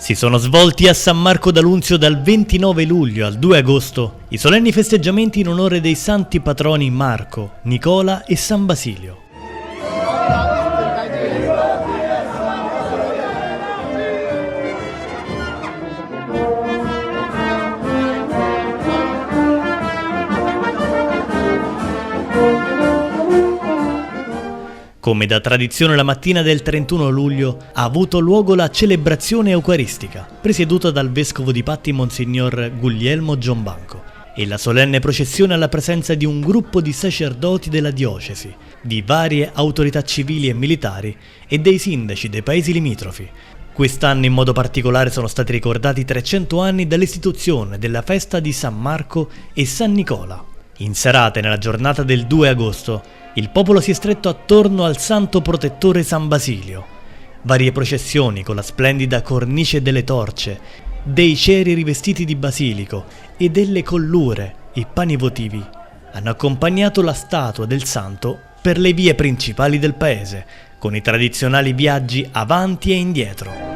Si sono svolti a San Marco d'Alunzio dal 29 luglio al 2 agosto i solenni festeggiamenti in onore dei santi patroni Marco, Nicola e San Basilio. Come da tradizione la mattina del 31 luglio ha avuto luogo la celebrazione eucaristica, presieduta dal vescovo di Patti Monsignor Guglielmo Giombanco, e la solenne processione alla presenza di un gruppo di sacerdoti della diocesi, di varie autorità civili e militari e dei sindaci dei paesi limitrofi. Quest'anno in modo particolare sono stati ricordati 300 anni dall'istituzione della festa di San Marco e San Nicola. In serate, nella giornata del 2 agosto, il popolo si è stretto attorno al santo protettore San Basilio. Varie processioni con la splendida cornice delle torce, dei ceri rivestiti di basilico e delle collure e pani votivi hanno accompagnato la statua del santo per le vie principali del paese, con i tradizionali viaggi avanti e indietro.